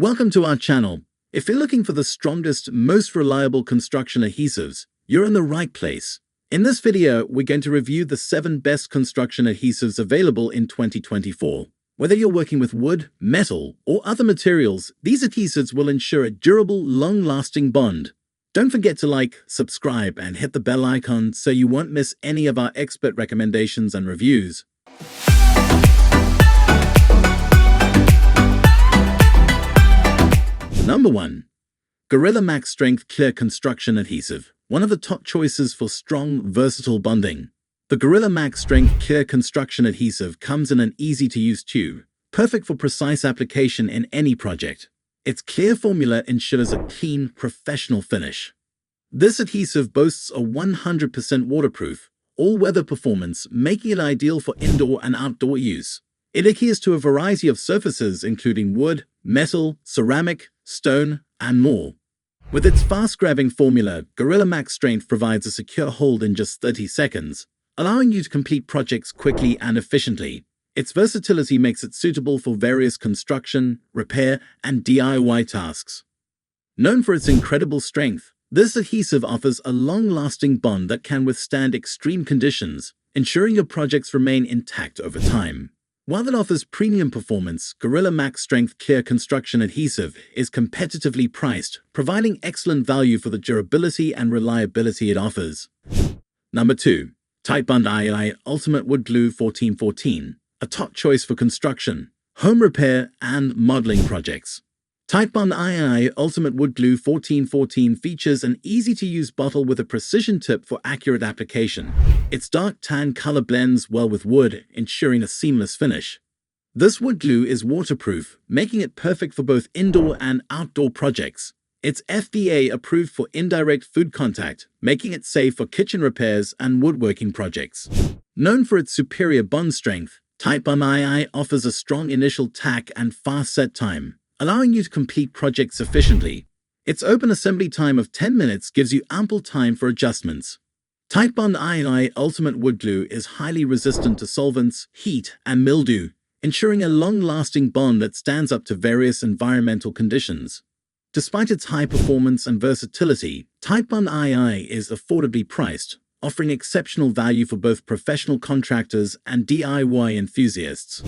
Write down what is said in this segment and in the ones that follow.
Welcome to our channel. If you're looking for the strongest, most reliable construction adhesives, you're in the right place. In this video, we're going to review the 7 best construction adhesives available in 2024. Whether you're working with wood, metal, or other materials, these adhesives will ensure a durable, long-lasting bond. Don't forget to like, subscribe, and hit the bell icon so you won't miss any of our expert recommendations and reviews. Number 1. Gorilla Max Strength Clear Construction Adhesive, one of the top choices for strong, versatile bonding. The Gorilla Max Strength Clear Construction Adhesive comes in an easy-to-use tube, perfect for precise application in any project. Its clear formula ensures a clean, professional finish. This adhesive boasts a 100% waterproof, all-weather performance, making it ideal for indoor and outdoor use. It adheres to a variety of surfaces including wood, metal, ceramic, stone, and more. With its fast-grabbing formula, Gorilla Max Strength provides a secure hold in just 30 seconds, allowing you to complete projects quickly and efficiently. Its versatility makes it suitable for various construction, repair, and DIY tasks. Known for its incredible strength, this adhesive offers a long-lasting bond that can withstand extreme conditions, ensuring your projects remain intact over time. While it offers premium performance, Gorilla Max Strength Clear Construction Adhesive is competitively priced, providing excellent value for the durability and reliability it offers. Number 2. Titebond II Ultimate Wood Glue 1414, a top choice for construction, home repair, and modeling projects. Titebond II Ultimate Wood Glue 1414 features an easy-to-use bottle with a precision tip for accurate application. Its dark tan color blends well with wood, ensuring a seamless finish. This wood glue is waterproof, making it perfect for both indoor and outdoor projects. It's FDA approved for indirect food contact, making it safe for kitchen repairs and woodworking projects. Known for its superior bond strength, Titebond II offers a strong initial tack and fast set time, allowing you to complete projects efficiently. Its open assembly time of 10 minutes gives you ample time for adjustments. Titebond II Ultimate Wood Glue is highly resistant to solvents, heat, and mildew, ensuring a long-lasting bond that stands up to various environmental conditions. Despite its high performance and versatility, Titebond II is affordably priced, offering exceptional value for both professional contractors and DIY enthusiasts.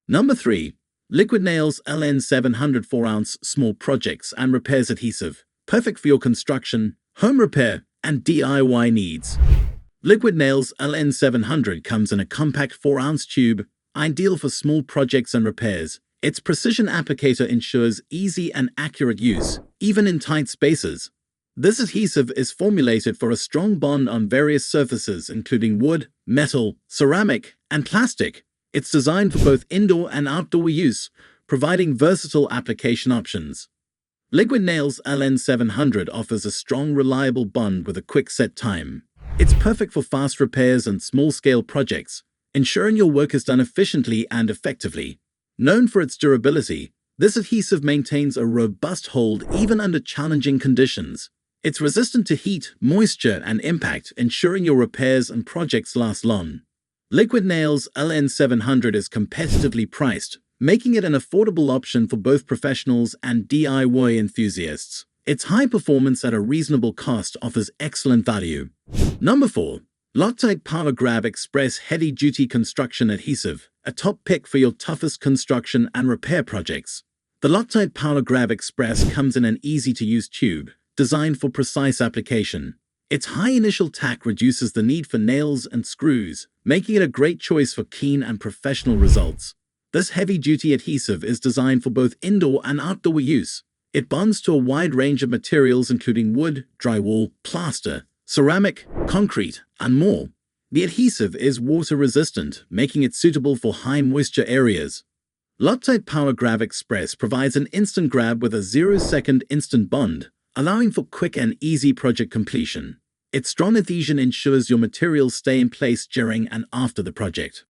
Number 3. Liquid Nails LN 700 4-ounce Small Projects and Repairs Adhesive, perfect for your construction, home repair, and DIY needs. Liquid Nails LN 700 comes in a compact 4-ounce tube, ideal for small projects and repairs. Its precision applicator ensures easy and accurate use, even in tight spaces. This adhesive is formulated for a strong bond on various surfaces including wood, metal, ceramic, and plastic. It's designed for both indoor and outdoor use, providing versatile application options. Liquid Nails LN 700 offers a strong, reliable bond with a quick set time. It's perfect for fast repairs and small-scale projects, ensuring your work is done efficiently and effectively. Known for its durability, this adhesive maintains a robust hold even under challenging conditions. It's resistant to heat, moisture, and impact, ensuring your repairs and projects last long. Liquid Nails LN 700 is competitively priced, making it an affordable option for both professionals and DIY enthusiasts. Its high performance at a reasonable cost offers excellent value. Number 4. Loctite Power Grab Express Heavy Duty Construction Adhesive, a top pick for your toughest construction and repair projects. The Loctite Power Grab Express comes in an easy-to-use tube, designed for precise application. Its high initial tack reduces the need for nails and screws, making it a great choice for keen and professional results. This heavy-duty adhesive is designed for both indoor and outdoor use. It bonds to a wide range of materials including wood, drywall, plaster, ceramic, concrete, and more. The adhesive is water-resistant, making it suitable for high-moisture areas. Loctite Power Grab Express provides an instant grab with a 0-second instant bond, allowing for quick and easy project completion. Its strong adhesion ensures your materials stay in place during and after the project.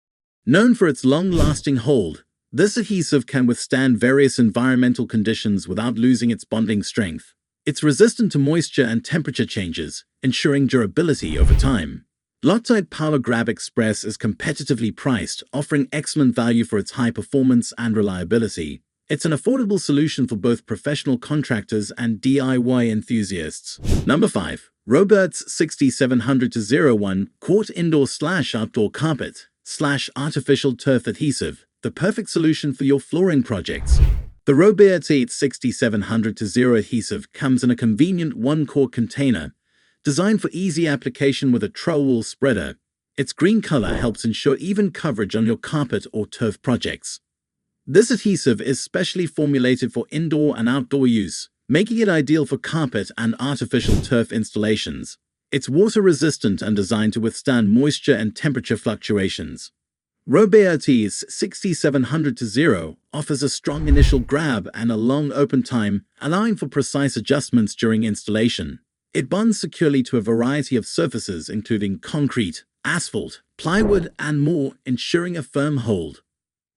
Known for its long-lasting hold, this adhesive can withstand various environmental conditions without losing its bonding strength. It's resistant to moisture and temperature changes, ensuring durability over time. Loctite Power Grab Express is competitively priced, offering excellent value for its high performance and reliability. It's an affordable solution for both professional contractors and DIY enthusiasts. Number 5. Robert's 6700-01 Quart Indoor/Outdoor Carpet/Artificial Turf Adhesive, the perfect solution for your flooring projects. The Robert's 6700-0 adhesive comes in a convenient 1-quart container, designed for easy application with a trowel spreader. Its green color helps ensure even coverage on your carpet or turf projects. This adhesive is specially formulated for indoor and outdoor use, making it ideal for carpet and artificial turf installations. It's water-resistant and designed to withstand moisture and temperature fluctuations. Robert's 6700-0 offers a strong initial grab and a long open time, allowing for precise adjustments during installation. It bonds securely to a variety of surfaces including concrete, asphalt, plywood, and more, ensuring a firm hold.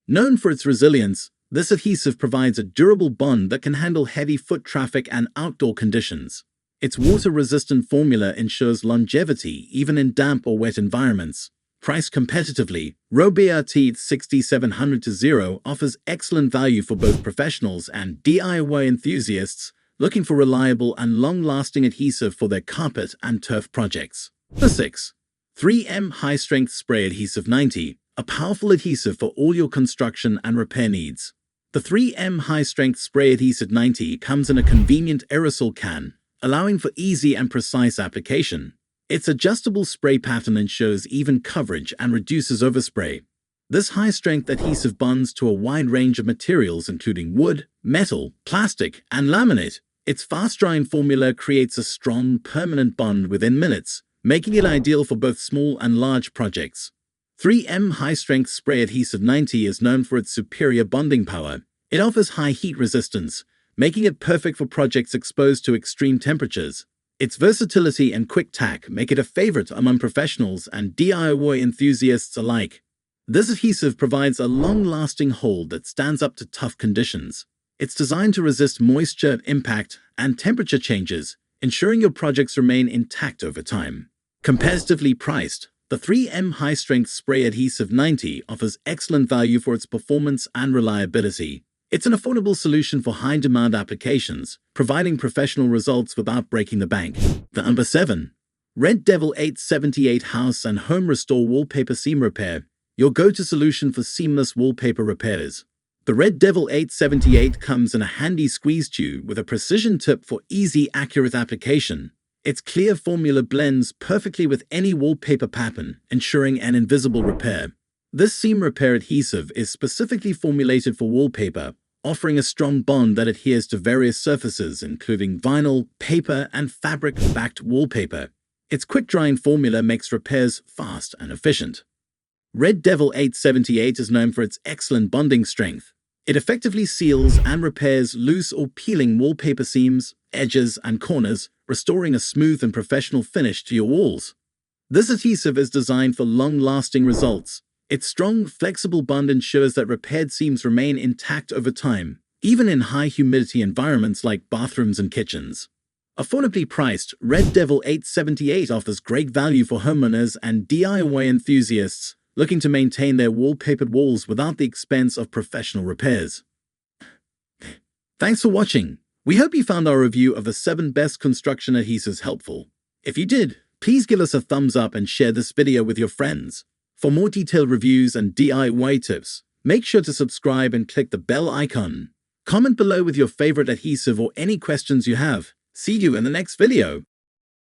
Known for its resilience, this adhesive provides a durable bond that can handle heavy foot traffic and outdoor conditions. Its water-resistant formula ensures longevity even in damp or wet environments. Priced competitively, Robert's 6700-0 offers excellent value for both professionals and DIY enthusiasts looking for reliable and long-lasting adhesive for their carpet and turf projects. Number 6. 3M High Strength Spray Adhesive 90, a powerful adhesive for all your construction and repair needs. The 3M High Strength Spray Adhesive 90 comes in a convenient aerosol can, allowing for easy and precise application. Its adjustable spray pattern ensures even coverage and reduces overspray. This high-strength adhesive bonds to a wide range of materials including wood, metal, plastic, and laminate. Its fast-drying formula creates a strong, permanent bond within minutes, making it ideal for both small and large projects. 3M High Strength Spray Adhesive 90 is known for its superior bonding power. It offers high heat resistance, making it perfect for projects exposed to extreme temperatures. Its versatility and quick tack make it a favorite among professionals and DIY enthusiasts alike. This adhesive provides a long-lasting hold that stands up to tough conditions. It's designed to resist moisture, impact, and temperature changes, ensuring your projects remain intact over time. Competitively priced, the 3M High Strength Spray Adhesive 90 offers excellent value for its performance and reliability. It's an affordable solution for high-demand applications, providing professional results without breaking the bank. The Number 7. Red Devil 878 House and Home Restore Wallpaper Seam Repair, your go-to solution for seamless wallpaper repairs. The Red Devil 878 comes in a handy squeeze tube with a precision tip for easy, accurate application. Its clear formula blends perfectly with any wallpaper pattern, ensuring an invisible repair. This seam repair adhesive is specifically formulated for wallpaper, offering a strong bond that adheres to various surfaces including vinyl, paper, and fabric-backed wallpaper. Its quick-drying formula makes repairs fast and efficient. Red Devil 878 is known for its excellent bonding strength. It effectively seals and repairs loose or peeling wallpaper seams, edges, and corners, restoring a smooth and professional finish to your walls. This adhesive is designed for long-lasting results. Its strong, flexible bond ensures that repaired seams remain intact over time, even in high-humidity environments like bathrooms and kitchens. Affordably priced, Red Devil 878 offers great value for homeowners and DIY enthusiasts looking to maintain their wallpapered walls without the expense of professional repairs. Thanks for watching. We hope you found our review of the 7 best construction adhesives helpful. If you did, please give us a thumbs up and share this video with your friends. For more detailed reviews and DIY tips, make sure to subscribe and click the bell icon. Comment below with your favorite adhesive or any questions you have. See you in the next video.